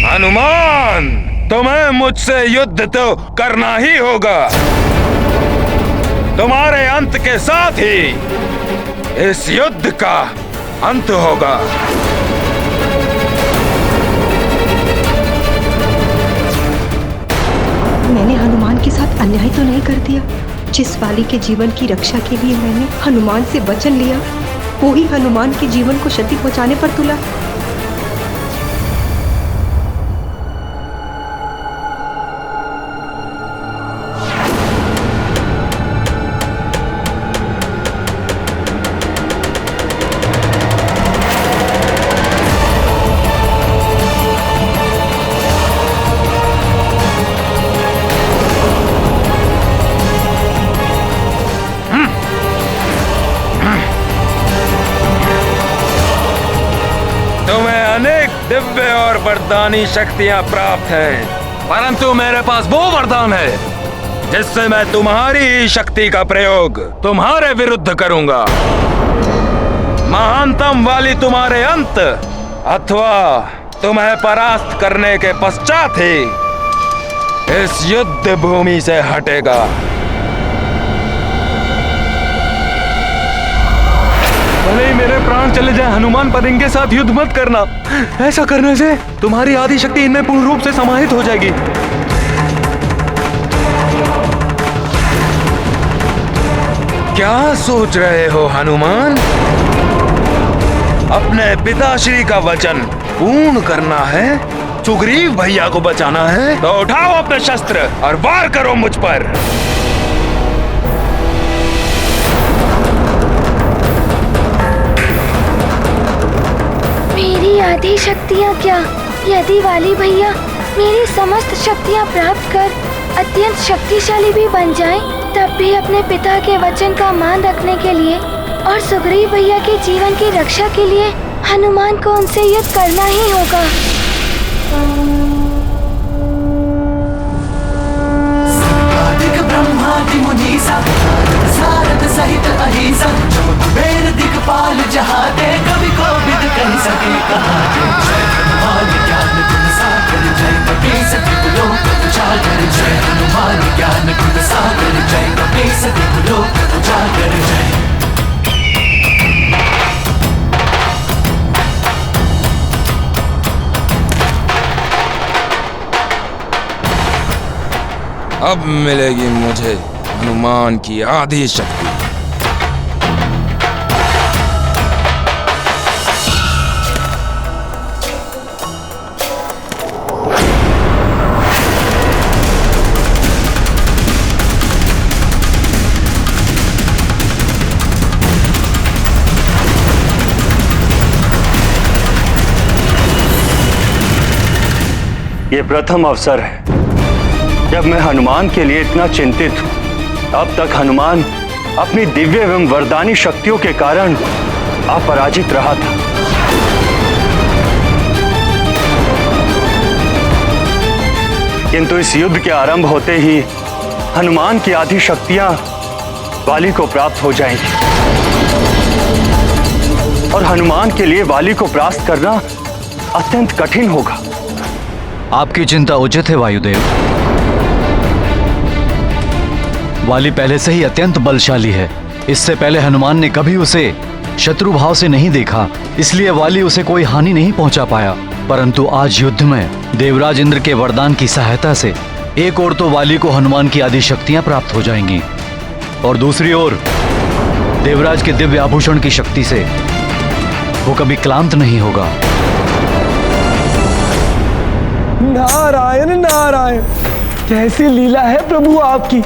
हनुमान, तुम्हें मुझसे युद्ध तो करना ही होगा। तुम्हारे अंत के साथ ही इस युद्ध का अंत होगा। मैंने हनुमान के साथ अन्याय तो नहीं कर दिया? जिस वाली के जीवन की रक्षा के लिए मैंने हनुमान से वचन लिया, वो ही हनुमान के जीवन को क्षति पहुंचाने पर तुला। दिव्य और वरदानी शक्तियां प्राप्त हैं, परंतु मेरे पास वो वरदान है जिससे मैं तुम्हारी ही शक्ति का प्रयोग तुम्हारे विरुद्ध करूंगा। महानतम वाली तुम्हारे अंत अथवा तुम्हें परास्त करने के पश्चात ही इस युद्ध भूमि से हटेगा। भले ही मेरे प्राण चले जाए, हनुमान, पर इनके साथ युद्ध मत करना। ऐसा करने से तुम्हारी आदि शक्ति इनमें पूर्ण रूप से समाहित हो जाएगी। क्या सोच रहे हो हनुमान? अपने पिताश्री का वचन पूर्ण करना है, सुग्रीव भैया को बचाना है, तो उठाओ अपने शस्त्र और वार करो मुझ पर। मेरी आधी शक्तियाँ क्या, यदि वाली भैया मेरी समस्त शक्तियाँ प्राप्त कर अत्यंत शक्तिशाली भी बन जाएं, तब भी अपने पिता के वचन का मान रखने के लिए और सुग्रीव भैया के जीवन की रक्षा के लिए हनुमान को उनसे युद्ध करना ही होगा। ब्रह्मादि मुनीसा सारद सहित अहिसा, कुबेर दिक्पाल जहाते, कवि कोविद कहि सके कहाते। जय हनुमान ज्ञान गुण सागर, जय कपीस तिहु लोक उजागर। जय हनुमान ज्ञान गुण सागर, जय कपीस तिहु लोक उजागर। जय अब मिलेगी मुझे हनुमान की आधी शक्ति। ये प्रथम अवसर है जब मैं हनुमान के लिए इतना चिंतित हूं। अब तक हनुमान अपनी दिव्य एवं वरदानी शक्तियों के कारण अपराजित रहा था, किंतु इस युद्ध के आरंभ होते ही हनुमान की आधी शक्तियां वाली को प्राप्त हो जाएंगी और हनुमान के लिए वाली को परास्त करना अत्यंत कठिन होगा। आपकी चिंता उचित है वायुदेव। वाली पहले से ही अत्यंत बलशाली है। इससे पहले हनुमान ने कभी उसे शत्रु भाव से नहीं देखा, इसलिए वाली उसे कोई हानि नहीं पहुंचा पाया। परंतु आज युद्ध में देवराज इंद्र के वरदान की सहायता से एक ओर तो वाली को हनुमान की आदि शक्तियां प्राप्त हो जाएंगी और दूसरी ओर देवराज के दिव्य आभूषण की शक्ति से वो कभी क्लांत नहीं होगा। नारायण नारायण, कैसी लीला है प्रभु आपकी।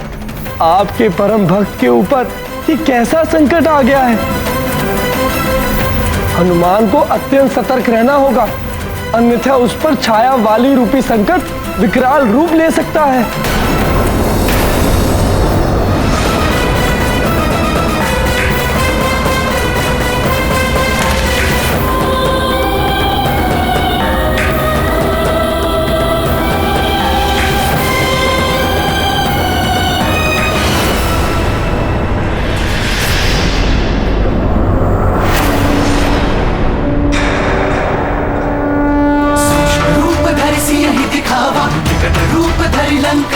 आपके परम भक्त के ऊपर ये कैसा संकट आ गया है। हनुमान को अत्यंत सतर्क रहना होगा, अन्यथा उस पर छाया वाली रूपी संकट विकराल रूप ले सकता है।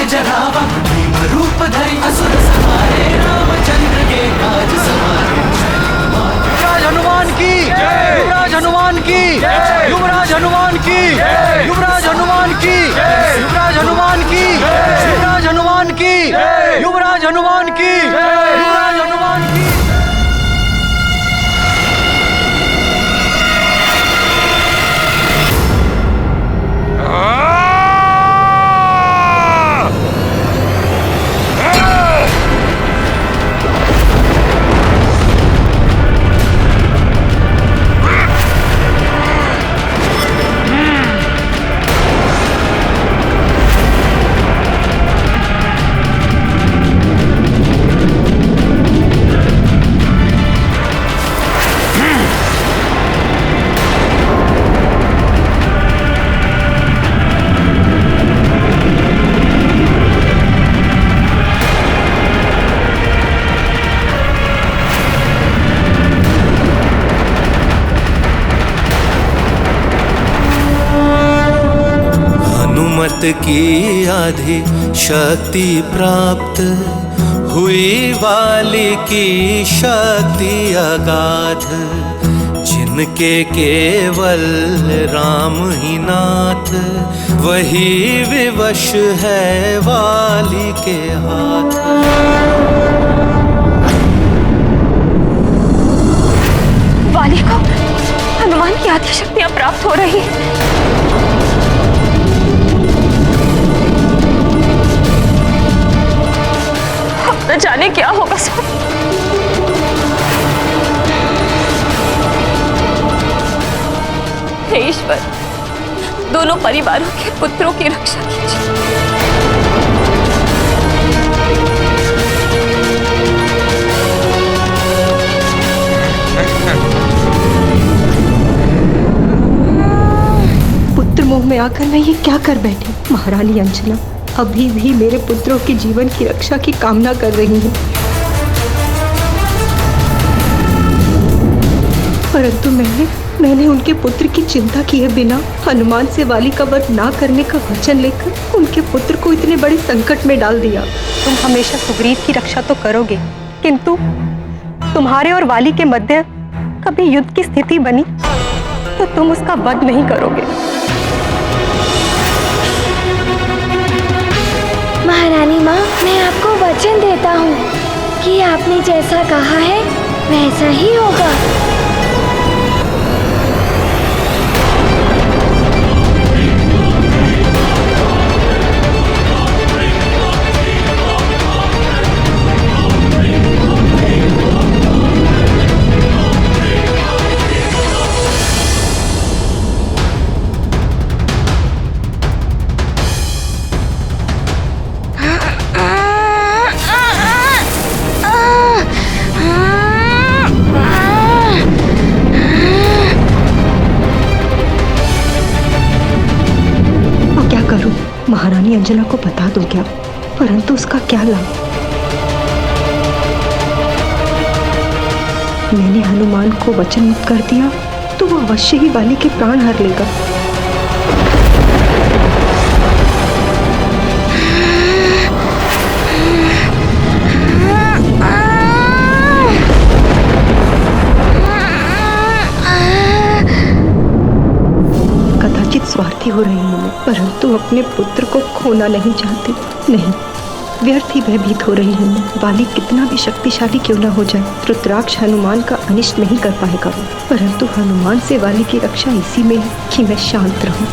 जरावा, भीम रूप धरि असुर संहारे, रामचंद्र के काज सवारे। युवराज हनुमान की, युवराज हनुमान की, युवराज हनुमान की, युवराज हनुमान की, युवराज हनुमान की, युवराज हनुमान की, युवराज हनुमान की, युवराज हनुमान की। की आधी शक्ति प्राप्त हुई, वाली की शक्ति अगाध, जिनके केवल राम ही नाथ, वही विवश है वाली के हाथ। वाली को हनुमान की आधी शक्तियां प्राप्त हो रही हैं। न जाने क्या होगा सब। हे ईश्वर, दोनों परिवारों के पुत्रों की रक्षा कीजिए। पुत्र मोह में आकर मैं ये क्या कर बैठी। महारानी अंजना अभी भी मेरे पुत्रों के जीवन की रक्षा की कामना कर रही हैं, परंतु मैंने उनके पुत्र की चिंता किए बिना हनुमान से वाली का वध ना करने का वचन लेकर उनके पुत्र को इतने बड़े संकट में डाल दिया। तुम हमेशा सुग्रीव की रक्षा तो करोगे, किंतु तुम्हारे और वाली के मध्य कभी युद्ध की स्थिति बनी तो तुम उसका वध नहीं करोगे। महारानी माँ, मैं आपको वचन देता हूँ कि आपने जैसा कहा है वैसा ही होगा। महारानी अंजना को बता दूं क्या, परंतु उसका क्या लाभ। मैंने हनुमान को वचन मुक्त कर दिया तो वो अवश्य ही वाली के प्राण हर लेगा। स्वार्थी हो रही हूँ मैं, परंतु अपने पुत्र को खोना नहीं चाहती। नहीं, व्यर्थ ही भयभीत हो रही हूँ मैं। वाली कितना भी शक्तिशाली क्यों न हो जाए, रुद्राक्ष हनुमान का अनिष्ट नहीं कर पाएगा, परंतु हनुमान से वाली की रक्षा इसी में है कि मैं शांत रहूं।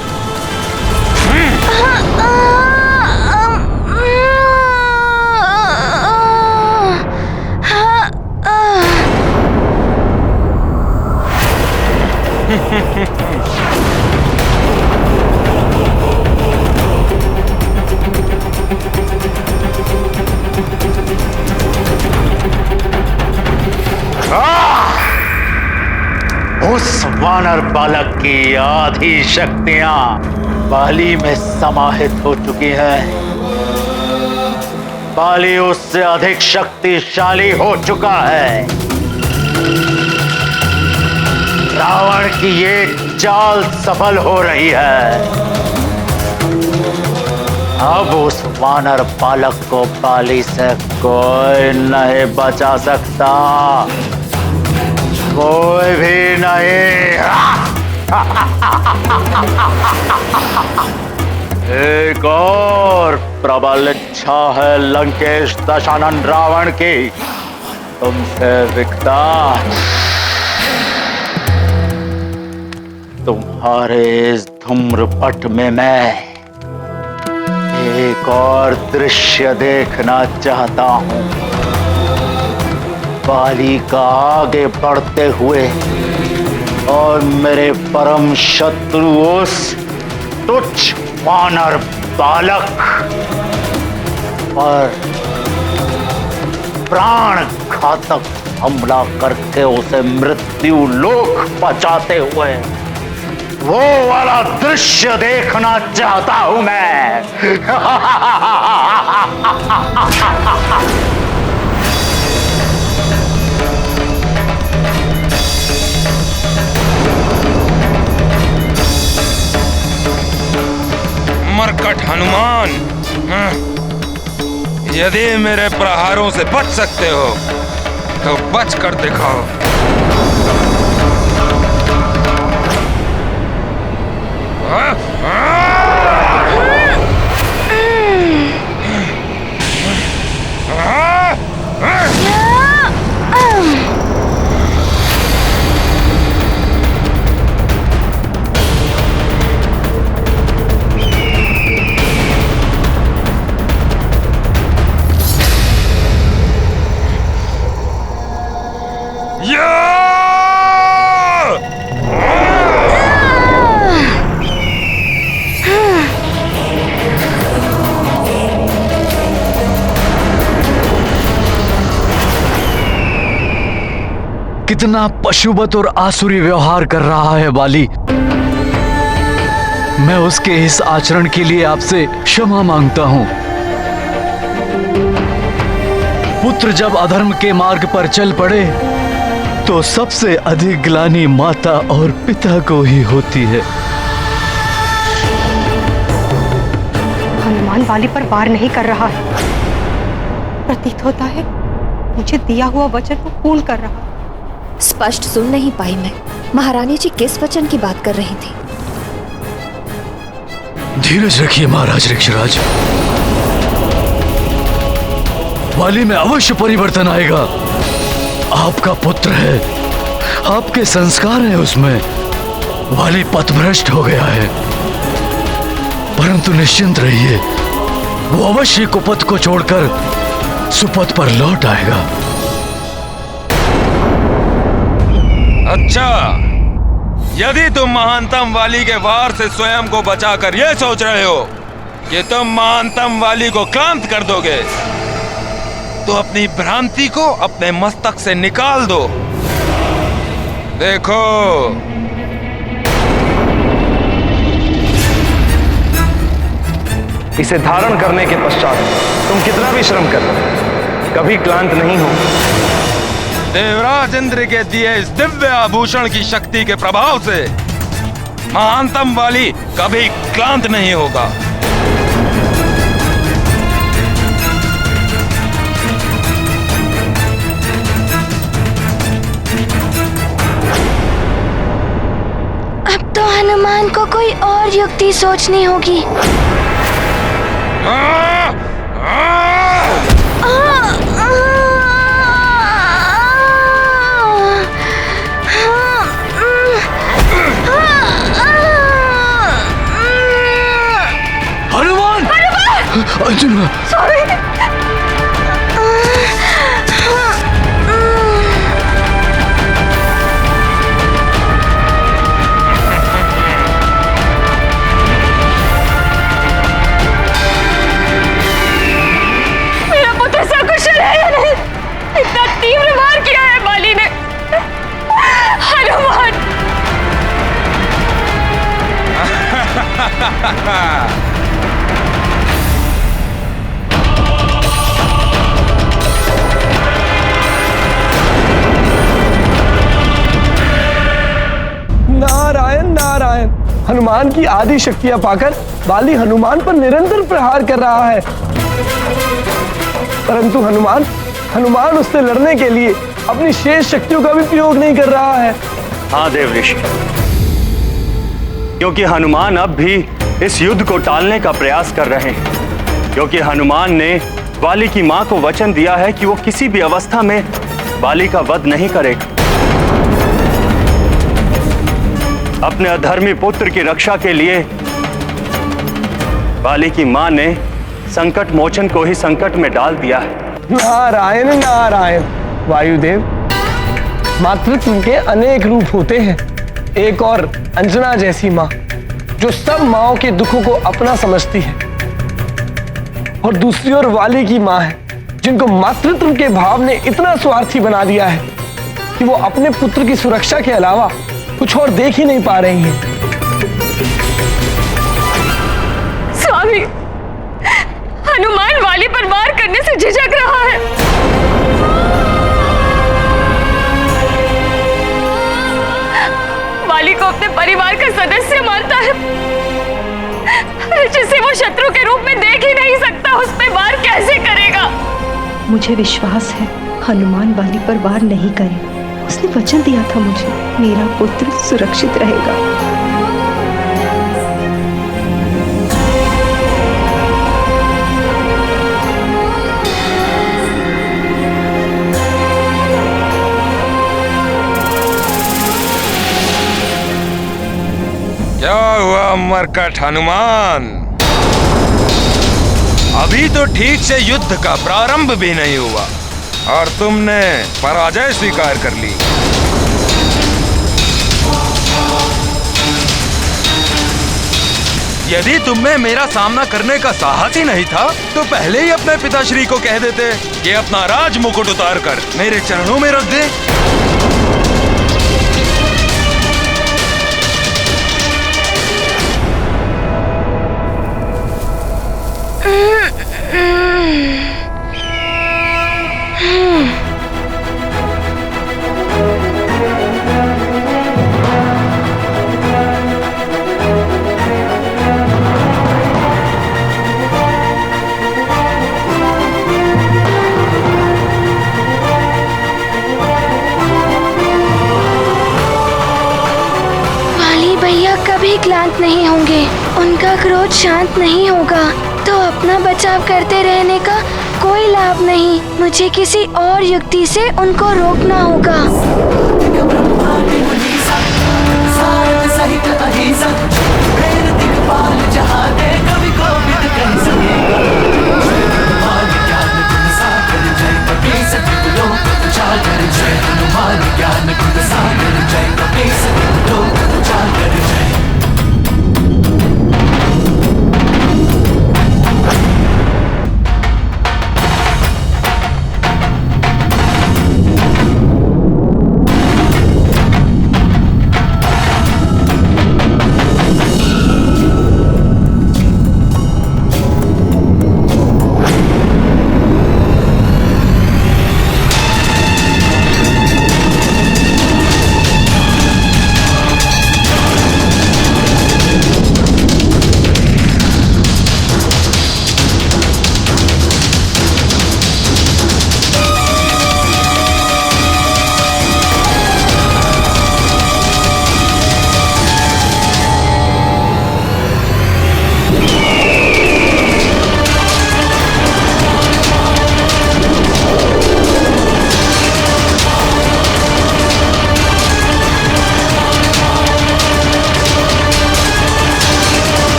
उस वानर बालक की आधी शक्तियां बाली में समाहित हो चुकी हैं। बाली उससे अधिक शक्तिशाली हो चुका है। रावण की ये चाल सफल हो रही है। अब उस वानर बालक को बाली से कोई नहीं बचा सकता, कोई भी नहीं। एक और प्रबल इच्छा है लंकेश दशानन रावण की तुमसे विकता। तुम्हारे इस धूम्रपट में मैं एक और दृश्य देखना चाहता हूं। बाली का आगे बढ़ते हुए और मेरे परम शत्रु उस तुच्छ वानर बालक पर प्राण घातक हमला करके उसे मृत्यु लोक पहुंचाते हुए वो वाला दृश्य देखना चाहता हूं मैं। मरकट हनुमान, यदि मेरे प्रहारों से बच सकते हो तो बच कर दिखाओ। कितना पशुवत और आसुरी व्यवहार कर रहा है बाली। मैं उसके इस आचरण के लिए आपसे क्षमा मांगता हूं। पुत्र जब अधर्म के मार्ग पर चल पड़े तो सबसे अधिक ग्लानि माता और पिता को ही होती है। हनुमान वाली पर वार नहीं कर रहा है। प्रतीत होता है मुझे दिया हुआ वचन को पूर्ण कर रहा है। स्पष्ट सुन नहीं पाई मैं। महारानी जी किस वचन की बात कर रही थी? धीरज रखिए महाराज ऋक्षराज, वाली में अवश्य परिवर्तन आएगा। आपका पुत्र है, आपके संस्कार हैं उसमें। वाली पथभ्रष्ट हो गया है, परंतु निश्चिंत रहिए, वो अवश्य कुपथ को छोड़कर सुपथ पर लौट आएगा। अच्छा, यदि तुम महानतम वाली के वार से स्वयं को बचाकर यह सोच रहे हो कि तुम महानतम वाली को क्लांत कर दोगे, तो अपनी भ्रांति को अपने मस्तक से निकाल दो। देखो, इसे धारण करने के पश्चात तुम कितना भी श्रम कर कभी क्लांत नहीं हो। देवराज इंद्र के दिए इस दिव्य आभूषण की शक्ति के प्रभाव से महानतम वाली कभी क्लांत नहीं होगा। अब तो हनुमान को कोई और युक्ति सोचनी होगी। हनुमान! अर्जुन! मेरा पुत्र सकुशल है या नहीं? इतना तीव्र वार किया है बाली ने। हनुमान! नारायण नारायण, हनुमान की आदि शक्तियां पाकर वाली हनुमान पर निरंतर प्रहार कर रहा है, परंतु हनुमान उससे लड़ने के लिए अपनी शेष शक्तियों का भी प्रयोग नहीं कर रहा है। हाँ देव ऋषि, क्योंकि हनुमान अब भी इस युद्ध को टालने का प्रयास कर रहे हैं, क्योंकि हनुमान ने वाली की मां को वचन दिया है कि वो किसी भी अवस्था में वाली का वध नहीं करेगा। अपने अधर्मी पुत्र की रक्षा के लिए वाली की मां ने संकट मोचन को ही संकट में डाल दिया है। नारायण नारायण। वायुदेव, मातृत्व के अनेक रूप होते हैं। एक और अंजना जैसी मां जो सब माओं के दुखों को अपना समझती है, और दूसरी ओर वाली की मां है जिनको मातृत्व के भाव ने इतना स्वार्थी बना दिया है कि वो अपने पुत्र की सुरक्षा के अलावा कुछ और देख ही नहीं पा रही हैं। स्वामी, हनुमान वाली पर वार करने से झिझक रहा है। वाली को अपने परिवार का सदस्य मानता है, जिसे वो शत्रु के रूप में देख ही नहीं सकता, उस पे वार कैसे करेगा? मुझे विश्वास है हनुमान वाली पर वार नहीं करे। उसने वचन दिया था मुझे, मेरा पुत्र सुरक्षित रहेगा। क्या हुआ मरकट हनुमान? अभी तो ठीक से युद्ध का प्रारंभ भी नहीं हुआ और तुमने पराजय स्वीकार कर ली। यदि तुम्हें मेरा सामना करने का साहस ही नहीं था तो पहले ही अपने पिताश्री को कह देते कि अपना राज मुकुट उतार कर मेरे चरणों में रख दे। कभी क्लांत नहीं होंगे, उनका क्रोध शांत नहीं होगा, तो अपना बचाव करते रहने का कोई लाभ नहीं। मुझे किसी और युक्ति से उनको रोकना होगा।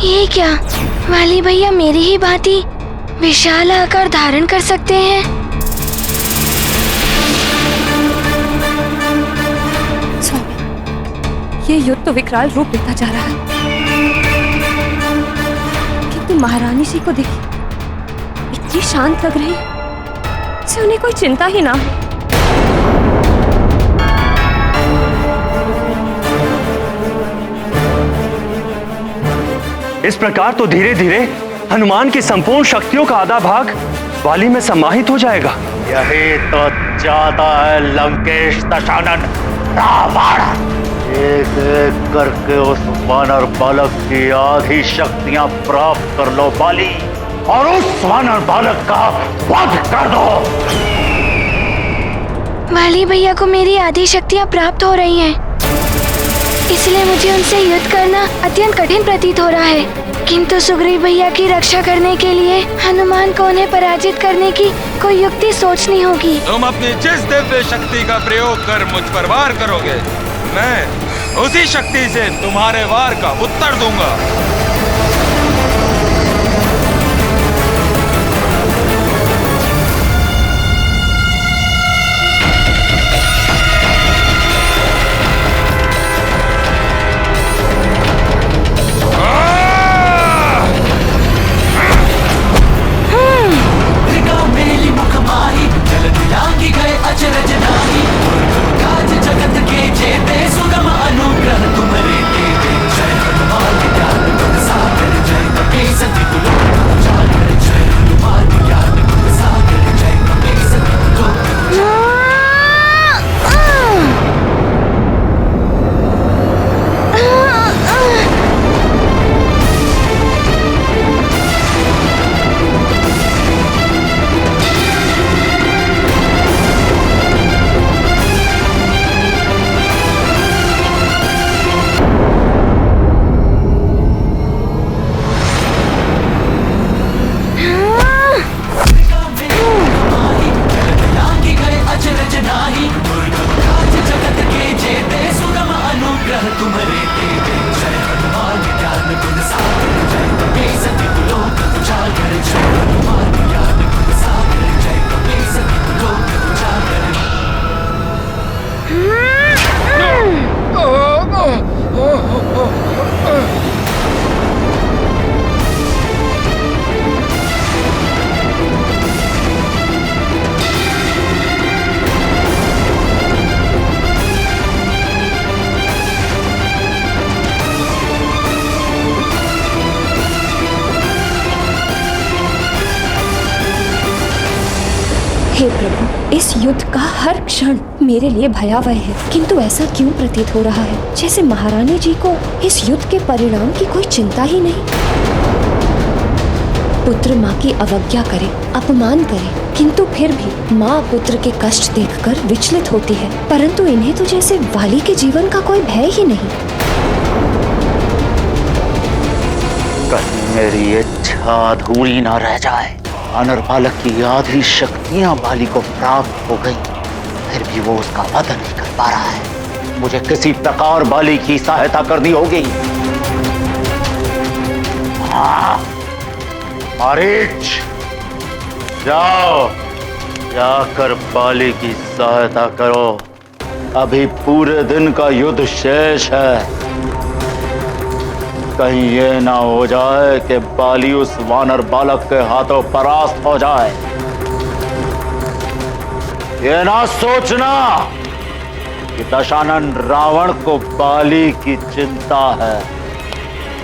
ये क्या, वाली भैया मेरी ही भांति विशाल आकार धारण कर सकते हैं? स्वामी, ये युद्ध तो विकराल रूप लेता जा रहा है, किंतु महारानी जी को देखिए, इतनी शांत लग रही, से उन्हें कोई चिंता ही ना हो। इस प्रकार तो धीरे धीरे हनुमान की संपूर्ण शक्तियों का आधा भाग वाली में समाहित हो जाएगा। यही तो चाहता है लंकेश दशानन रावण। एक एक करके उस वानर बालक की आधी शक्तियां प्राप्त कर लो बाली, और उस वानर बालक का वध कर दो। वाली भैया को मेरी आधी शक्तियाँ प्राप्त हो रही हैं, इसलिए मुझे उनसे युद्ध करना अत्यंत कठिन प्रतीत हो रहा है। किंतु सुग्रीव भैया की रक्षा करने के लिए हनुमान को उन्हें पराजित करने की कोई युक्ति सोचनी होगी। तुम अपनी जिस दिव्य शक्ति का प्रयोग कर मुझ पर वार करोगे, मैं उसी शक्ति से तुम्हारे वार का उत्तर दूंगा। अचरज नाही काज जगत के जेते सुगम अनुग्रह तुम्हारे देते। जय हनुमान ज्ञान गुण सागर जय कपीस तिहु लोक उजागर। जय हनुमान ज्ञान गुण सागर जय कपीस तिहु लोक। हे प्रभु, इस युद्ध का हर क्षण मेरे लिए भयावह है, किंतु ऐसा क्यों प्रतीत हो रहा है जैसे महारानी जी को इस युद्ध के परिणाम की कोई चिंता ही नहीं। पुत्र माँ की अवज्ञा करे, अपमान करे, किंतु फिर भी माँ पुत्र के कष्ट देखकर विचलित होती है, परंतु इन्हें तो जैसे वाली के जीवन का कोई भय ही नहीं। कहीं मेरी इच्छा अधूरी न रह जाए। वानर बालक की आधी शक्तियां बाली को प्राप्त हो गई, फिर भी वो उसका वध नहीं कर पा रहा है। मुझे किसी प्रकार बाली की सहायता करनी होगी। मारीच, जाओ, जाकर बाली की सहायता करो। अभी पूरे दिन का युद्ध शेष है। कहीं ये ना हो जाए कि बाली उस वानर बालक के हाथों परास्त हो जाए। ये ना सोचना कि दशानन रावण को बाली की चिंता है।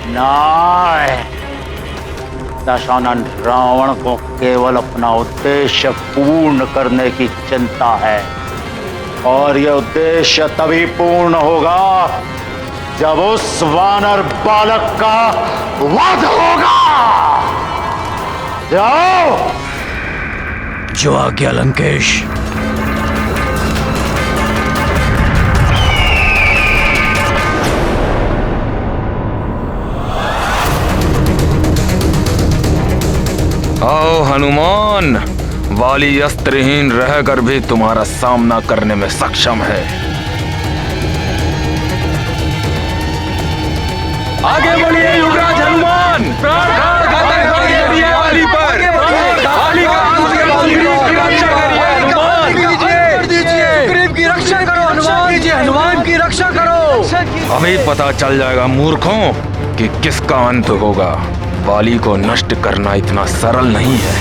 नहीं, दशानन रावण को केवल अपना उद्देश्य पूर्ण करने की चिंता है, और यह उद्देश्य तभी पूर्ण होगा जब उस वानर बालक का वध होगा। जाओ। जो आज्ञा लंकेश। आओ हनुमान, वाली अस्त्रहीन रहकर भी तुम्हारा सामना करने में सक्षम है। आगे बढ़िए युवराज हनुमान, वाली पर, वाली का रक्षा करिए हनुमान की रक्षा करो। अभी पता चल जाएगा मूर्खों कि किसका अंत होगा। वाली को नष्ट करना इतना सरल नहीं है।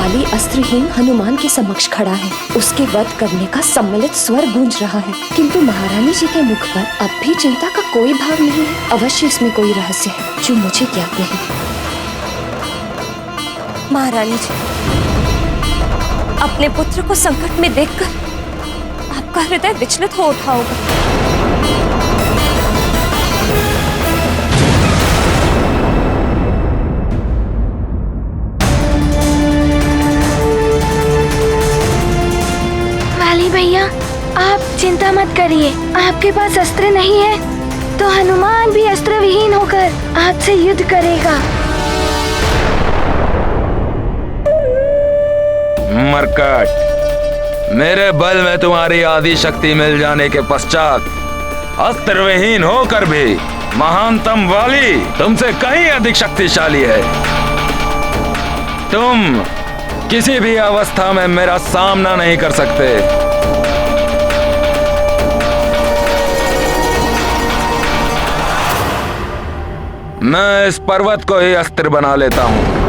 वाली अस्त्रहीन हनुमान के समक्ष खड़ा है। उसके वध करने का सम्मिलित स्वर गूंज रहा है, किंतु महारानी जी के मुख पर अब भी चिंता का कोई भाव नहीं है। अवश्य इसमें कोई रहस्य है जो मुझे ज्ञात नहीं। महारानी जी, अपने पुत्र को संकट में देखकर आपका हृदय विचलित हो उठा होगा। वाली भैया, आप चिंता मत करिए। आपके पास अस्त्र नहीं है तो हनुमान भी अस्त्र विहीन होकर आपसे युद्ध करेगा। मरकट, मेरे बल में तुम्हारी आदि शक्ति मिल जाने के पश्चात अस्त्र विहीन होकर भी महानतम वाली तुमसे कहीं अधिक शक्तिशाली है। तुम किसी भी अवस्था में मेरा सामना नहीं कर सकते। मैं इस पर्वत को ही अस्त्र बना लेता हूं।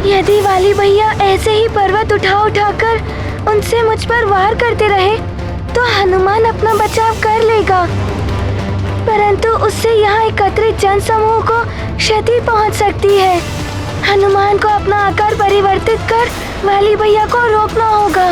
यदि वाली भैया ऐसे ही पर्वत उठा उठाकर उनसे मुझ पर वार करते रहे तो हनुमान अपना बचाव कर लेगा, परंतु उससे यहाँ एकत्रित जन समूह को क्षति पहुँच सकती है। हनुमान को अपना आकार परिवर्तित कर वाली भैया को रोकना होगा।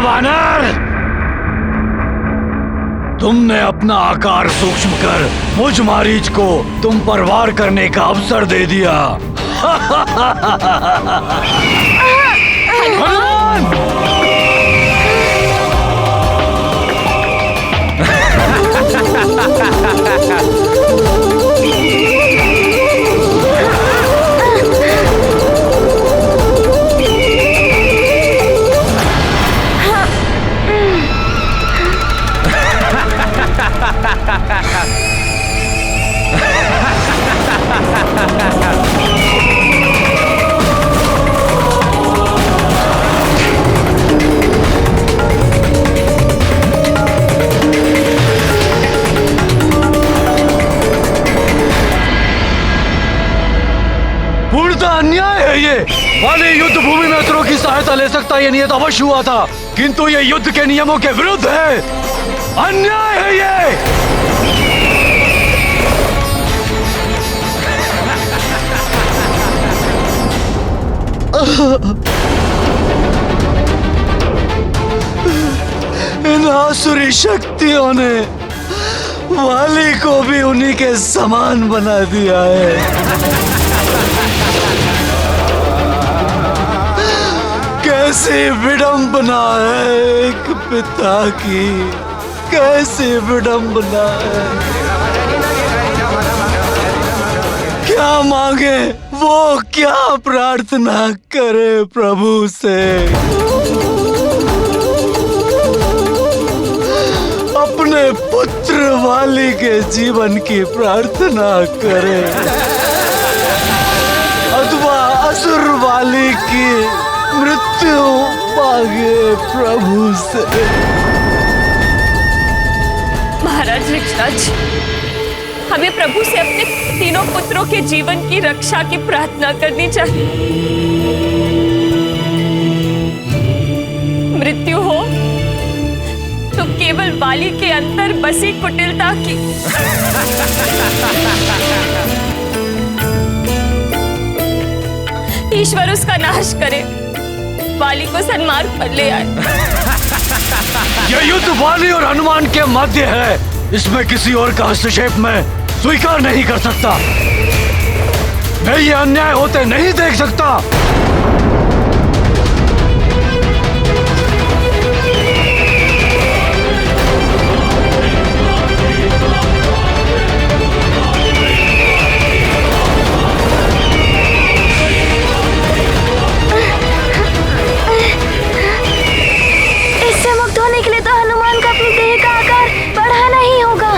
वानर, तुमने अपना आकार सूक्ष्म कर मुझ मारीच को तुम पर वार करने का अवसर दे दिया। हनुमान! पूर्णतः अन्याय है ये। वाली युद्ध भूमि में असुरों की सहायता ले सकता ये नियत अवश्य हुआ था, किंतु ये युद्ध के नियमों के विरुद्ध है। अन्याय है ये। इन आसुरी शक्तियों ने वाली को भी उन्हीं के समान बना दिया है। कैसी विडंबना है एक पिता की, कैसी विडंबना है। क्या मांगे वो, क्या प्रार्थना करे प्रभु से। अपने पुत्र वाली के जीवन की प्रार्थना करे अथवा असुर वाली की मृत्यु मांगे प्रभु से। महाराज ऋक्षराज, हमें प्रभु से अपने तीनों पुत्रों के जीवन की रक्षा की प्रार्थना करनी चाहिए। मृत्यु हो तो केवल वाली के अंदर बसी कुटिलता की। ईश्वर उसका नाश करे, वाली को सन्मार्ग पर ले आए। यह युद्ध वाली और हनुमान के मध्य है, इसमें किसी और का हस्तक्षेप मैं स्वीकार नहीं कर सकता। मैं ये अन्याय होते नहीं देख सकता। इससे मुक्त होने के लिए तो हनुमान को अपनी देह का आकार बढ़ाना ही होगा।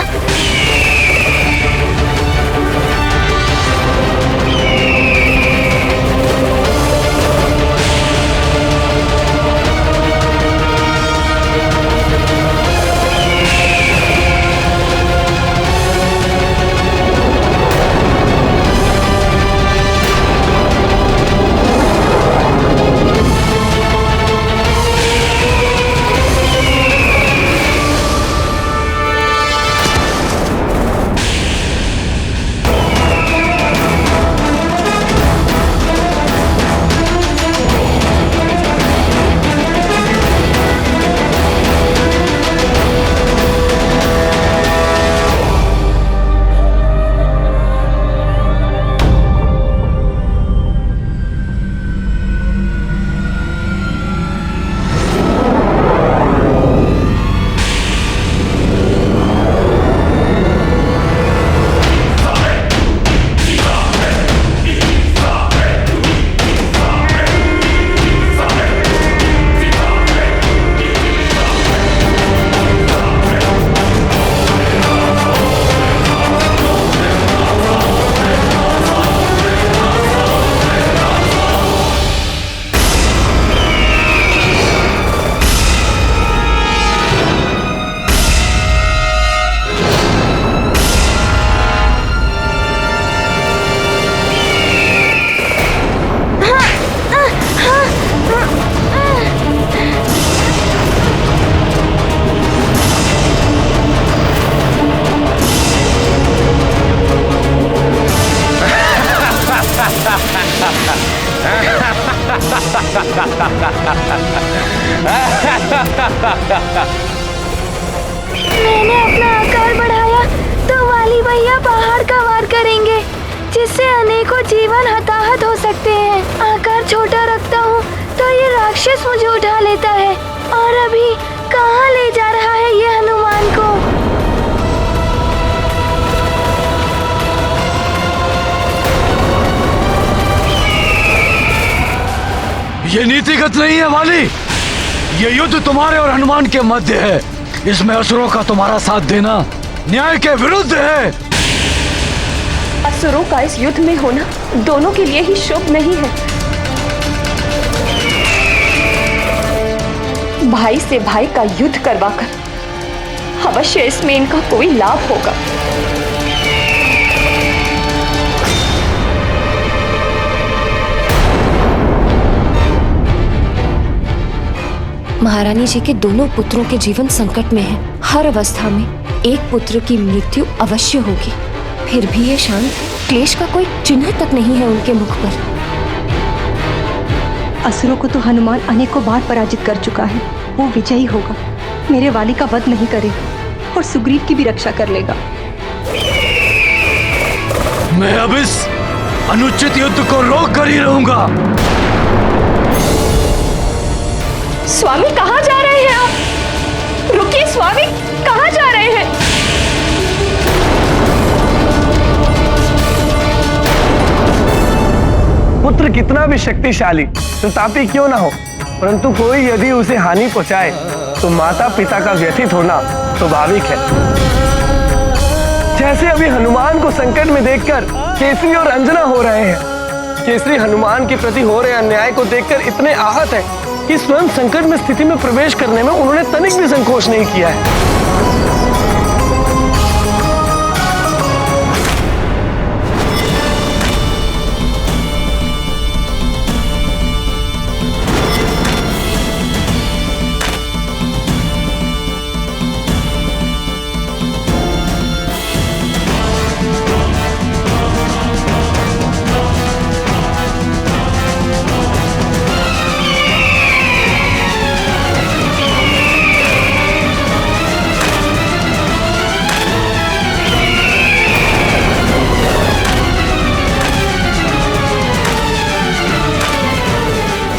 मैंने अपना आकार बढ़ाया तो वाली भैया पहाड़ का वार करेंगे, जिससे अनेकों जीवन हताहत हो सकते हैं। आकार छोटा रखता हूँ तो ये राक्षस मुझे उठा लेता है, और अभी कहाँ ले जा रहा है ये हनुमान को। ये नीतिगत नहीं है वाली। ये युद्ध तुम्हारे और हनुमान के मध्य है, इसमें असुरों का तुम्हारा साथ देना न्याय के विरुद्ध है। असुरों का इस युद्ध में होना दोनों के लिए ही शुभ नहीं है। भाई से भाई का युद्ध करवाकर अवश्य इसमें इनका कोई लाभ होगा। 「महारानी जी के दोनों पुत्रों के जीवन संकट में है। हर अवस्था में एक पुत्र की मृत्यु अवश्य होगी। फिर भी ये शांत है। क्लेश का कोई चिन्ह तक नहीं है उनके मुख पर। असुरों को तो हनुमान अनेकों बार पराजित कर चुका है। वो विजयी होगा, मेरे वाली का वध नहीं करेगा और सुग्रीव की भी रक्षा कर लेगा। मैं अब इस अनुचित युद्ध को रोक कर ही रहूंगा। स्वामी कहाँ जा रहे हैं आप? रुकिए स्वामी, कहाँ जा रहे हैं? पुत्र कितना भी शक्तिशाली प्रतापी क्यों ना हो, परंतु कोई यदि उसे हानि पहुंचाए तो माता पिता का व्यथित होना स्वाभाविक है। जैसे अभी हनुमान को संकट में देखकर केसरी और अंजना हो रहे हैं। केसरी हनुमान के प्रति हो रहे अन्याय को देखकर इतने आहत हैं कि स्वयं संकट में स्थिति में प्रवेश करने में उन्होंने तनिक भी संकोच नहीं किया है।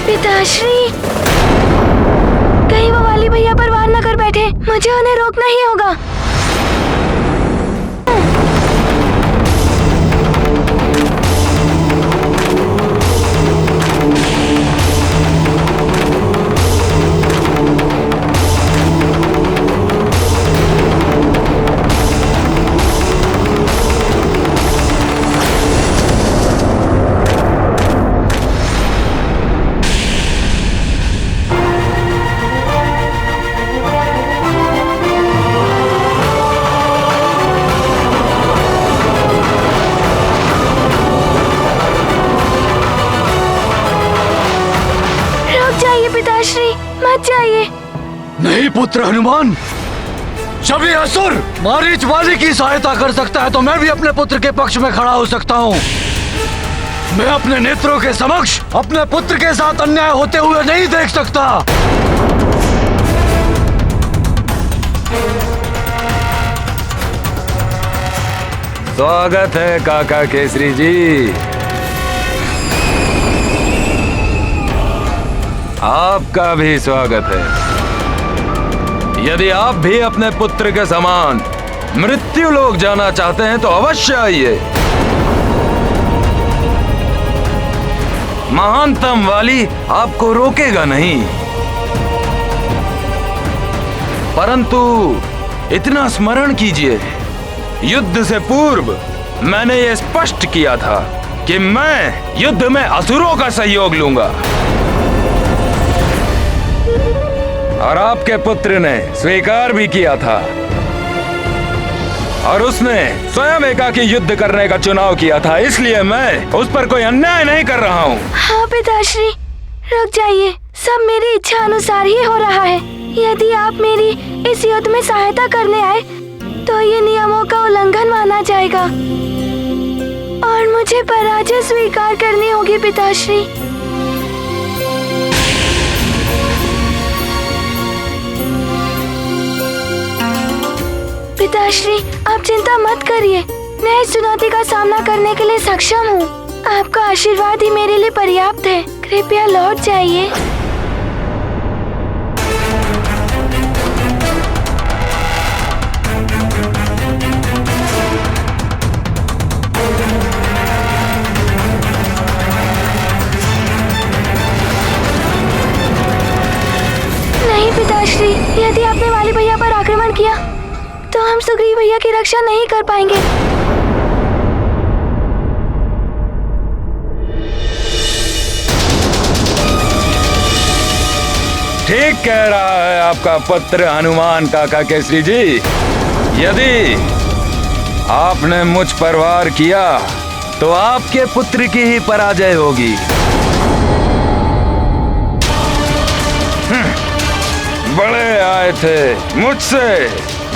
पिताश्री, कहीं वो वाली भैया पर वार न कर बैठे। मुझे उन्हें रोकना ही होगा। नहीं पुत्र हनुमान, जब ये असुर मारीच वाली की सहायता कर सकता है तो मैं भी अपने पुत्र के पक्ष में खड़ा हो सकता हूँ। मैं अपने नेत्रों के समक्ष अपने पुत्र के साथ अन्याय होते हुए नहीं देख सकता। स्वागत है काका केसरी जी। आपका भी स्वागत है। यदि आप भी अपने पुत्र के समान मृत्यु लोक जाना चाहते हैं तो अवश्य आइए। महानतम वाली आपको रोकेगा नहीं, परंतु इतना स्मरण कीजिए, युद्ध से पूर्व मैंने ये स्पष्ट किया था कि मैं युद्ध में असुरों का सहयोग लूंगा और आपके पुत्र ने स्वीकार भी किया था और उसने स्वयं एकाकी युद्ध करने का चुनाव किया था, इसलिए मैं उस पर कोई अन्याय नहीं कर रहा हूँ। हाँ पिताश्री, रुक जाइए, सब मेरी इच्छा अनुसार ही हो रहा है। यदि आप मेरी इस युद्ध में सहायता करने आए तो ये नियमों का उल्लंघन माना जाएगा और मुझे पराजय स्वीकार करनी होगी पिताश्री। पिताश्री, आप चिंता मत करिए, मैं इस चुनौती का सामना करने के लिए सक्षम हूँ। आपका आशीर्वाद ही मेरे लिए पर्याप्त है। कृपया लौट जाइए। नहीं पिताश्री, यदि आपने वाली भैया पर आक्रमण किया तो हम सुग्रीव भैया की रक्षा नहीं कर पाएंगे। ठीक कह रहा है आपका पुत्र हनुमान काका केसरी जी। यदि आपने मुझ पर वार किया तो आपके पुत्र की ही पराजय होगी। बड़े आए थे मुझसे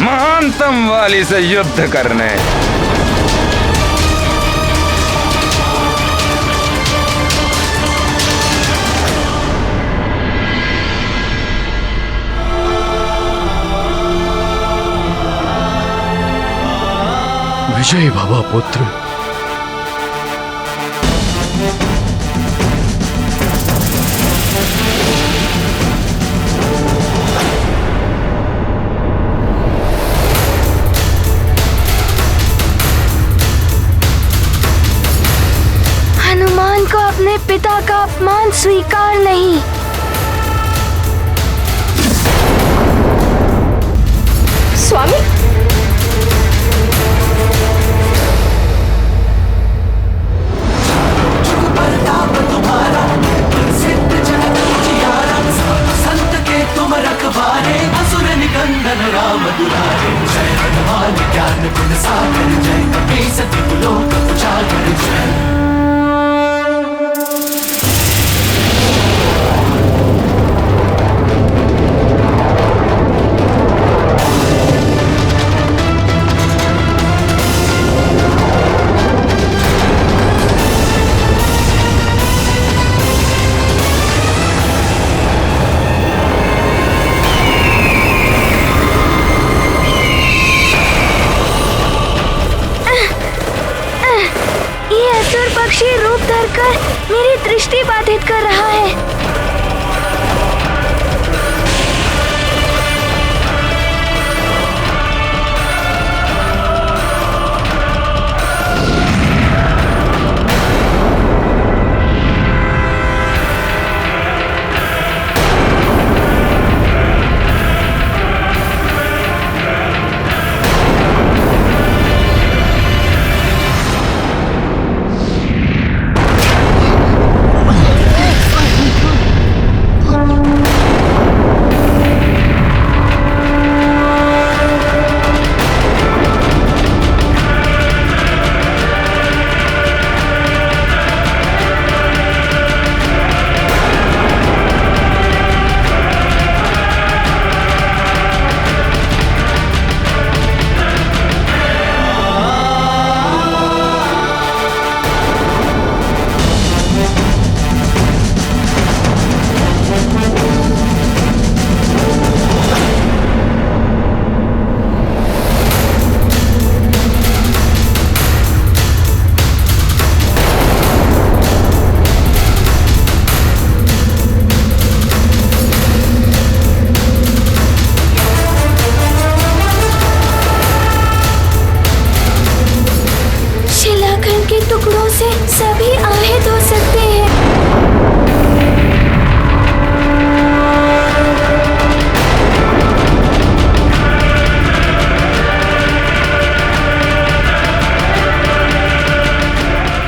महानतम वाली से युद्ध करने। विजय भव पुत्र। हनुमान को अपने पिता का अपमान स्वीकार नहीं। स्वामी, प्रताप तुम्हारा सिद्ध जगत उजियारा, संत के तुम रखवारे, असुर निकंदन राम दुलारे। जय हनुमान ज्ञान गुण सागर, जय कपीस तिहु लोक उजागर। जय पक्षी रूप धरकर मेरी दृष्टि बाधित कर रहा है। टुकड़ों से सभी आहत हो सकते हैं।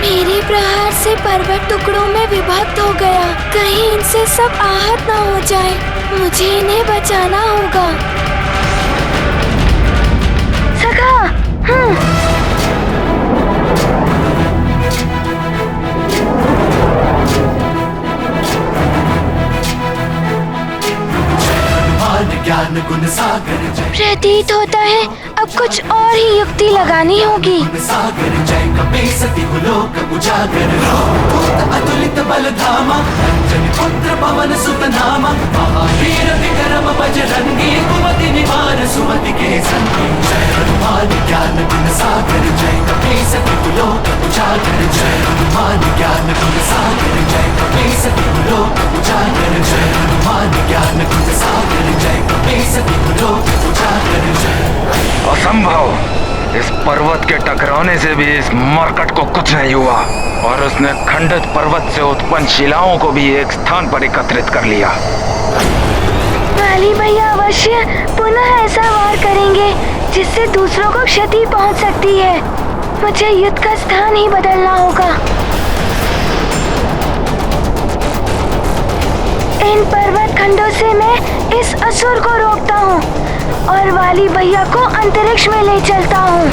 मेरे प्रहार से पर्वत टुकड़ों में विभक्त हो गया। कहीं इनसे सब आहत ना हो जाए, मुझे इन्हें बचाना होगा। सखा, ज्ञान गुण सागर जय। प्रतीत होता है अब कुछ और ही युक्ति लगानी होगी। सागर जय कपीस तिहु लोक उजागर। भूत अतुलित बल धामा, अंजनी पुत्र पवन सुत नामा। महावीर विक्रम बजरंगी, कुमति निवार सुमति के संगी। जय हनुमान ज्ञान गुण सागर जय कपीस तिहु लोक उजागर। जय हनुमान ज्ञान गुण सागर जय कपीस तिहु लोक उजागर। जय हनुमान ज्ञान गुण सागर जय कपीस तिहु लोक उजागर। जय असंभव, इस पर्वत के टकराने से भी इस मरकट को कुछ नहीं हुआ और उसने खंडित पर्वत से उत्पन्न शिलाओं को भी एक स्थान पर एकत्रित कर लिया। वाली भैया अवश्य पुनः ऐसा वार करेंगे जिससे दूसरों को क्षति पहुंच सकती है। मुझे युद्ध का स्थान ही बदलना होगा। इन पर्वत खंडों से मैं इस असुर को रोकता हूँ और वाली भैया को अंतरिक्ष में ले चलता हूँ।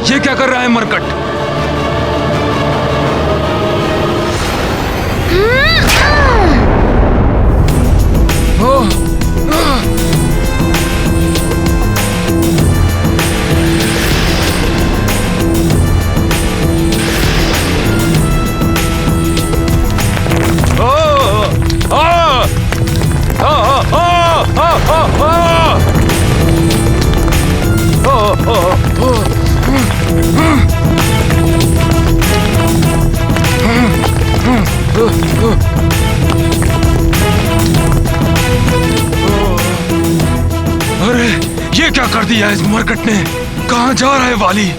ये क्या कर रहा है मरकट? अरे ये क्या कर दिया इस मरकट ने? कहां जा रहा है वाली?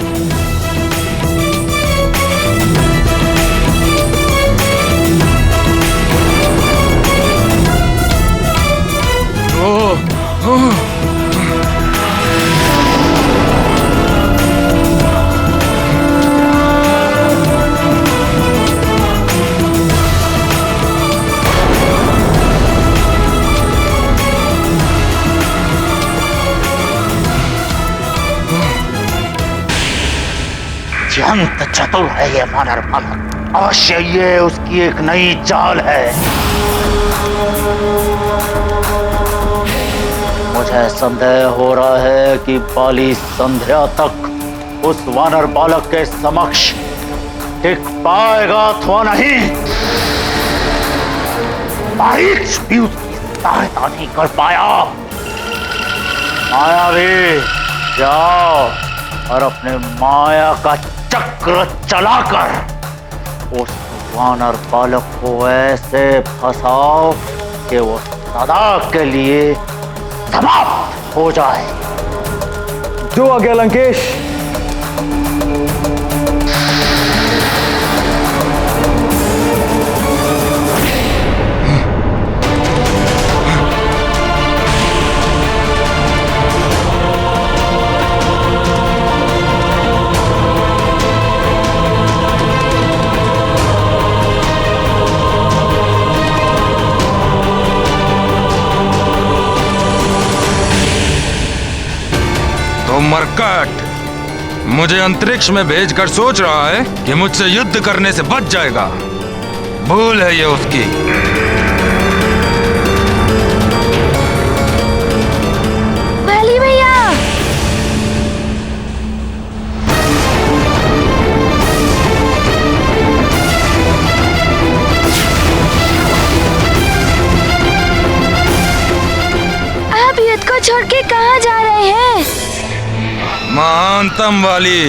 अत्यंत चतुर है ये वानर बालक। अवश्य ये उसकी एक नई चाल है। मुझे संदेह हो रहा है कि बाली संध्या तक उस वानर बालक के समक्ष टिक पाएगा अथवा नहीं। मारीच भी उसकी सहायता नहीं कर पाया। मायावी, जाओ और अपने माया का चक्र चलाकर उस वानर बालक को ऐसे फंसाओ कि वो सदा के लिए समाप्त हो जाए। जो आज्ञा लंकेश। तो मरकट मुझे अंतरिक्ष में भेजकर सोच रहा है कि मुझसे युद्ध करने से बच जाएगा। भूल है ये उसकी। वाली भैया, आप युद्ध को छोड़ के कहाँ जा रहे हैं? महानतम वाली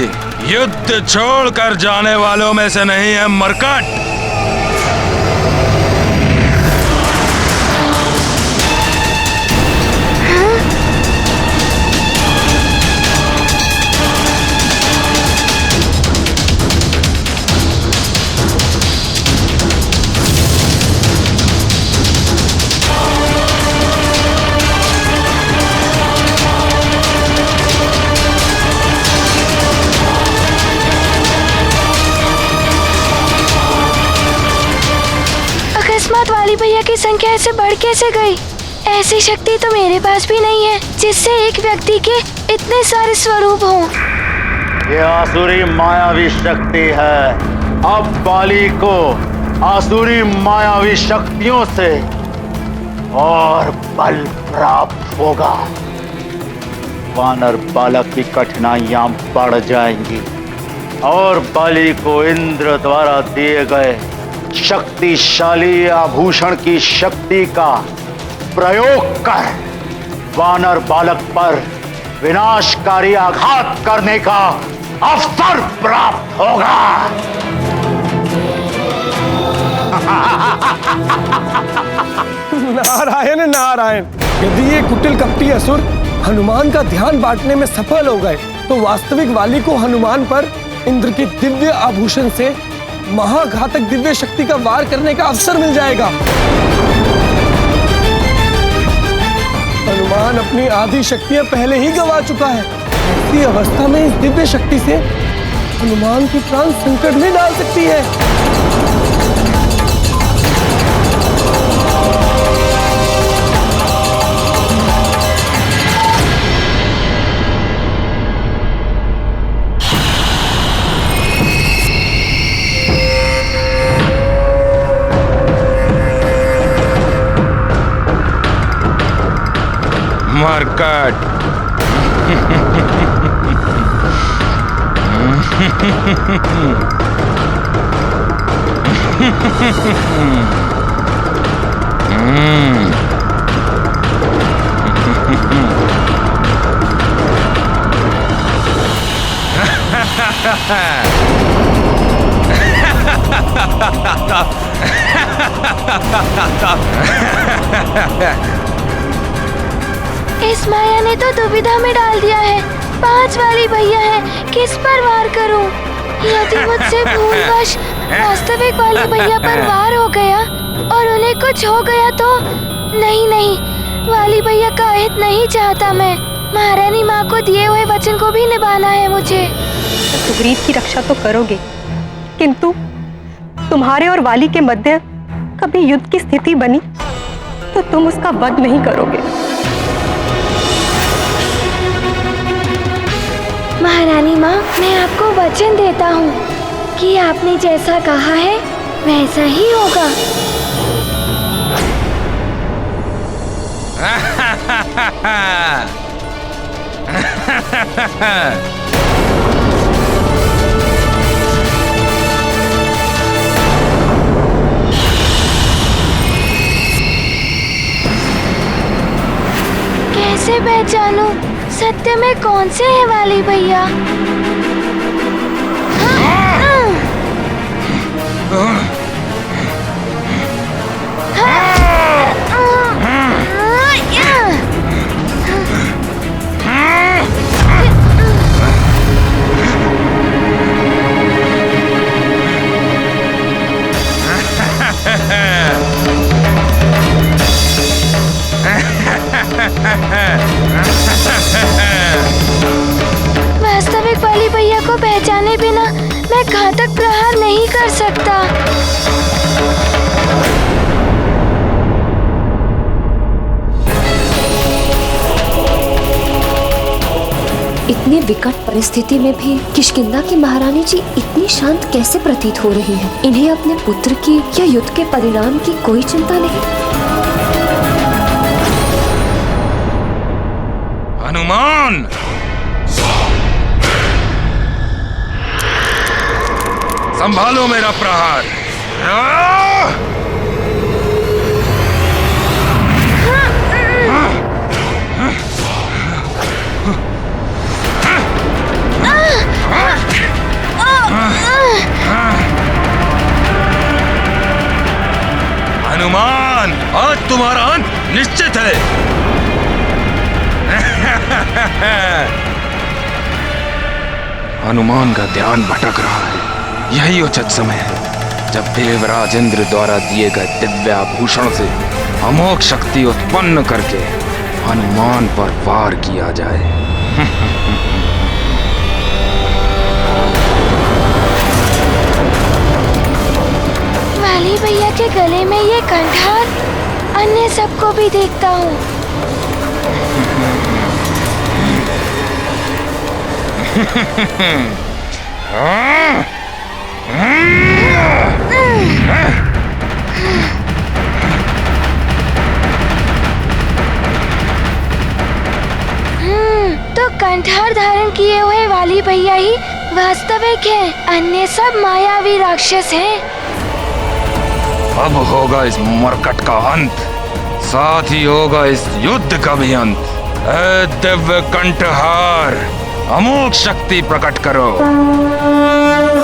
युद्ध छोड़कर जाने वालों में से नहीं है मरकट। अकस्मात वाली भैया की संख्या ऐसे बढ़ कैसे गई? ऐसी शक्ति तो मेरे पास भी नहीं है जिससे एक व्यक्ति के इतने सारे स्वरूप हों। ये आसुरी मायावी शक्ति है। अब बाली को आसुरी मायावी शक्तियों से और बल प्राप्त होगा। वानर बालक की कठिनाइयां बढ़ जाएंगी और बाली को इंद्र द्वारा दिए गए शक्तिशाली आभूषण की शक्ति का प्रयोग कर वानर बालक पर विनाशकारी आघात करने का अवसर प्राप्त होगा। नारायण नारायण। यदि ये कुटिल कपटी असुर हनुमान का ध्यान बांटने में सफल हो गए तो वास्तविक वाली को हनुमान पर इंद्र की दिव्य आभूषण से महाघातक दिव्य शक्ति का वार करने का अवसर मिल जाएगा। हनुमान अपनी आधी शक्तियां पहले ही गंवा चुका है। ऐसी अवस्था में इस दिव्य शक्ति से हनुमान की प्राण संकट में डाल सकती है। मरकट। इस माया ने तो दुविधा में डाल दिया है। 5 वाली भैया है, किस पर वार करूं? यदि मुझसे भूलवश वास्तविक वाली भैया पर वार हो गया और उन्हें कुछ हो गया तो नहीं, वाली भैया का अहित नहीं चाहता मैं। महारानी माँ को दिए हुए वचन को भी निभाना है मुझे। सुग्रीव की रक्षा तो करोगे, किंतु तुम्हारे और वाली के मध्य कभी युद्ध की स्थिति बनी तो तुम उसका वध नहीं करोगे। महारानी माँ, मैं आपको वचन देता हूँ कि आपने जैसा कहा है वैसा ही होगा। कैसे पहचानूं सत्य में कौन से है वाली भैया? वास्तविक वाली भैया को पहचाने बिना मैं घातक प्रहार नहीं कर सकता। इतनी विकट परिस्थिति में भी किष्किंधा की महारानी जी इतनी शांत कैसे प्रतीत हो रही हैं? इन्हें अपने पुत्र की या युद्ध के परिणाम की कोई चिंता नहीं। हनुमान, संभालो मेरा प्रहार। हनुमान, आज तुम्हारा अंत निश्चित है। हनुमान का ध्यान भटक रहा है। यही उचित समय है जब देवराज इंद्र द्वारा दिए गए दिव्याभूषण से अमोघ शक्ति उत्पन्न करके हनुमान पर वार किया जाए। वाली भैया के गले में ये कंठार, अन्य सबको भी देखता हूँ। तो कंठार धारण किए हुए वाली भैया ही वास्तविक है, अन्य सब मायावी राक्षस हैं। अब होगा इस मरकट का अंत, साथ ही होगा इस युद्ध का भी अंत। ऐ दिव्य कंठहार, अमोघ शक्ति प्रकट करो।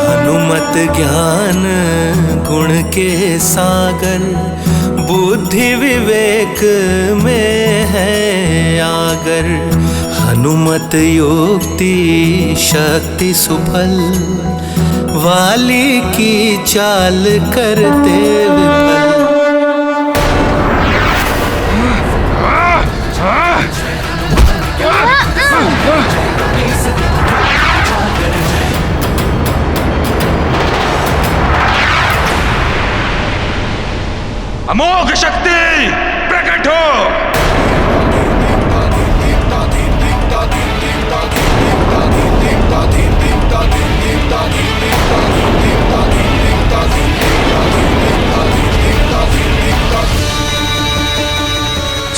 हनुमत ज्ञान गुण के सागर, बुद्धि विवेक में है आगर। हनुमत युक्ति शक्ति सुफल, वाली की चाल करते विफल। अमोघ शक्ति प्रकट हो।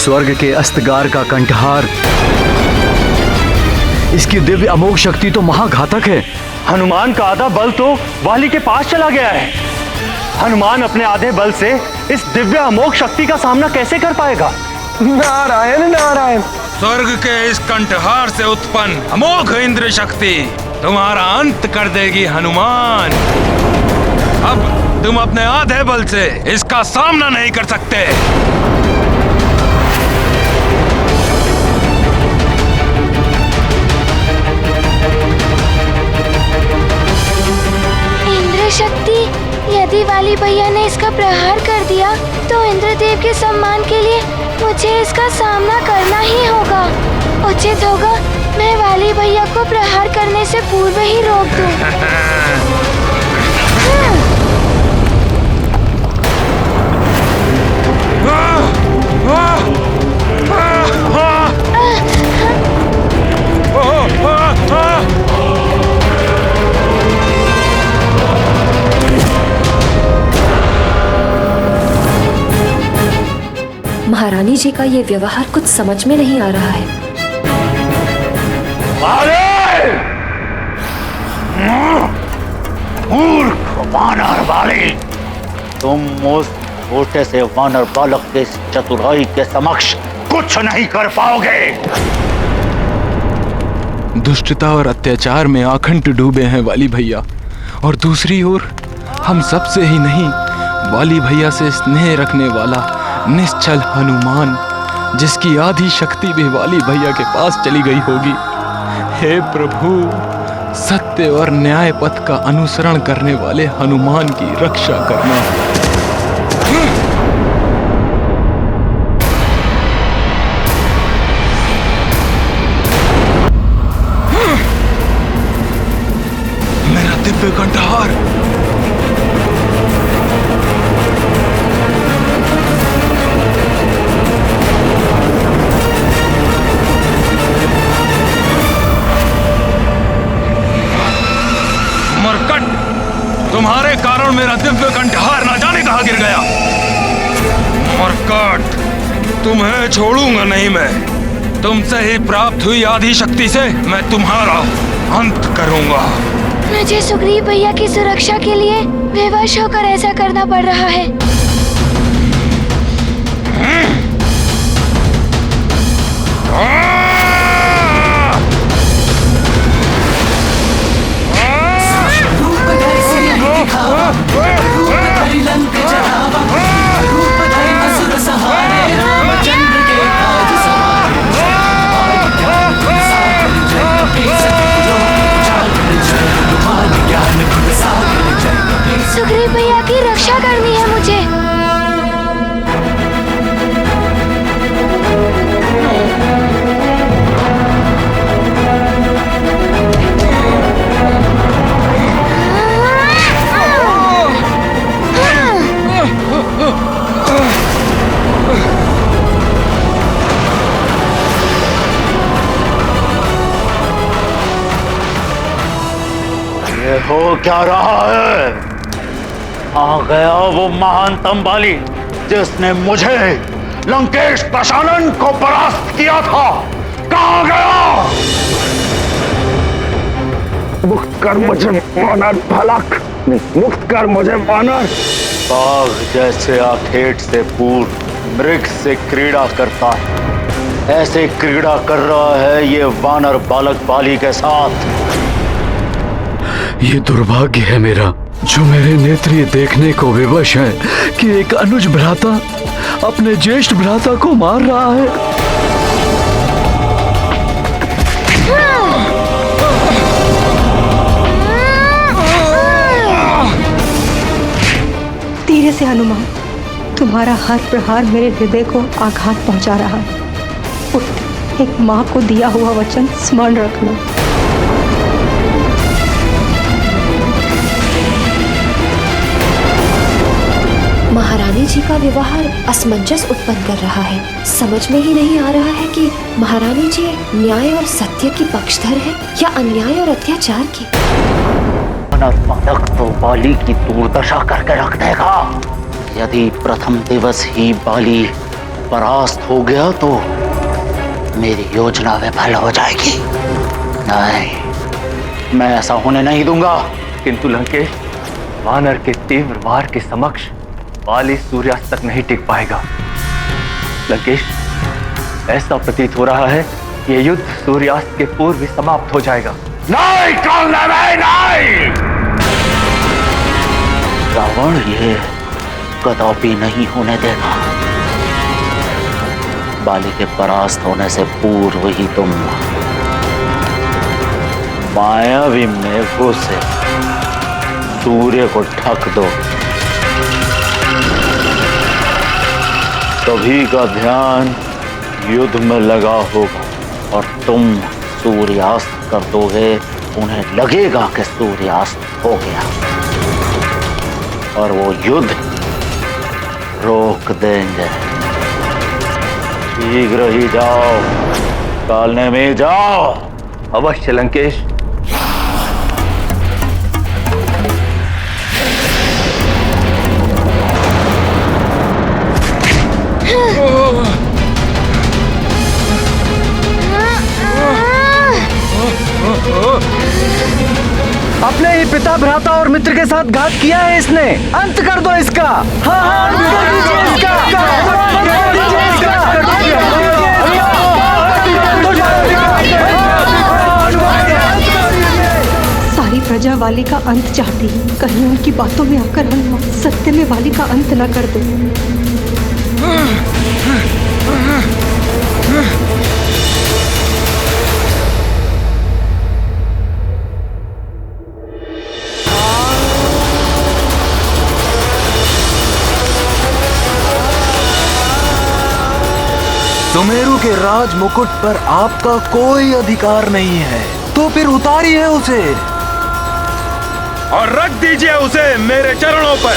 स्वर्ग के अस्तगार का कंठहार, इसकी दिव्य अमोघ शक्ति तो महाघातक है। हनुमान का आधा बल तो वाली के पास चला गया है। हनुमान अपने आधे बल से इस दिव्य अमोघ शक्ति का सामना कैसे कर पाएगा? नारायण नारायण। स्वर्ग के इस कंठहार से उत्पन्न अमोघ इंद्र शक्ति तुम्हारा अंत कर देगी हनुमान। अब तुम अपने आधे बल से इसका सामना नहीं कर सकते। इंद्र शक्ति, यदि वाली भैया ने इसका प्रहार कर दिया तो इंद्रदेव के सम्मान के लिए मुझे इसका सामना करना ही होगा। उचित होगा मैं वाली भैया को प्रहार करने से पूर्व ही रोक दूं। महारानी जी का ये व्यवहार कुछ समझ में नहीं आ रहा है। मूर्ख वानर वाली, तुम उस छोटे से वानर बालक के चतुराई के समक्ष कुछ नहीं कर पाओगे। दुष्टता और अत्याचार में आखंड डूबे हैं वाली भैया, और दूसरी ओर हम सबसे ही नहीं, वाली भैया से स्नेह रखने वाला निश्चल हनुमान, जिसकी आधी शक्ति भी वाली भैया के पास चली गई होगी। हे प्रभु, सत्य और न्याय पथ का अनुसरण करने वाले हनुमान की रक्षा करना। मेरा दिव्य कंठहार, तुम्हारे कारण मेरा दिव्य कंठहार न जाने कहां गिर गया। मरकट, तुम्हें छोड़ूंगा नहीं मैं। तुमसे ही प्राप्त हुई आदि शक्ति से मैं तुम्हारा अंत करूंगा। मुझे सुग्रीव भैया की सुरक्षा के लिए विवश होकर ऐसा करना पड़ रहा है। सुग्रीव भैया की रक्षा करनी है मुझे। ये हो क्या रहा है? आ गया वो महानतम बाली जिसने मुझे लंकेश दशानन को परास्त किया था। कहाँ गया? मुक्त कर मुझे वानर बालक, मुक्त कर मुझे वानर। बाघ जैसे आखेट से पूर्व मृग से क्रीड़ा करता है, ऐसे क्रीड़ा कर रहा है ये वानर बालक बाली के साथ। ये दुर्भाग्य है मेरा, जो मेरे नेत्र देखने को विवश है कि एक अनुज भ्राता अपने ज्येष्ठ भ्राता को मार रहा है। धीरे से हनुमान, तुम्हारा हर प्रहार मेरे हृदय को आघात पहुंचा रहा है। उठ, एक माँ को दिया हुआ वचन स्मरण रखना। महारानी जी का व्यवहार असमंजस उत्पन्न कर रहा है। समझ में ही नहीं आ रहा है कि महारानी जी न्याय और सत्य की पक्षधर है या अन्याय और अत्याचार की। वानर बालक तो बाली की दुर्दशा करके रख देगा। यदि प्रथम दिवस ही बाली परास्त हो गया तो मेरी योजना विफल हो जाएगी। नहीं, मैं ऐसा होने नहीं दूंगा। किंतु लंकेश, वानर के तीव्र वार के समक्ष वाली सूर्यास्त तक नहीं टिक पाएगा। लंकेश, ऐसा प्रतीत हो रहा है ये युद्ध सूर्यास्त के पूर्व ही समाप्त हो जाएगा। नहीं नहीं, रावण ये कदापि नहीं होने देगा। बाली के परास्त होने से पूर्व ही तुम मायावी मेघों से सूर्य को ढक दो। सभी का ध्यान युद्ध में लगा होगा और तुम सूर्यास्त कर दोगे। उन्हें लगेगा कि सूर्यास्त हो गया और वो युद्ध रोक देंगे। शीघ्र ही जाओ, टालने में जाओ। अवश्य लंकेश। अपने ही पिता, भ्राता और मित्र के साथ घात किया है इसने। अंत कर दो इसका। हाँ, अंत कर दीजिए इसका। सारी प्रजा वाली का अंत चाहती है। कहीं उनकी बातों में आकर हनुमान सत्य में वाली का अंत न कर दे। सुमेरु के राज मुकुट पर आपका कोई अधिकार नहीं है, तो फिर उतारिए उसे और रख दीजिए उसे मेरे चरणों पर।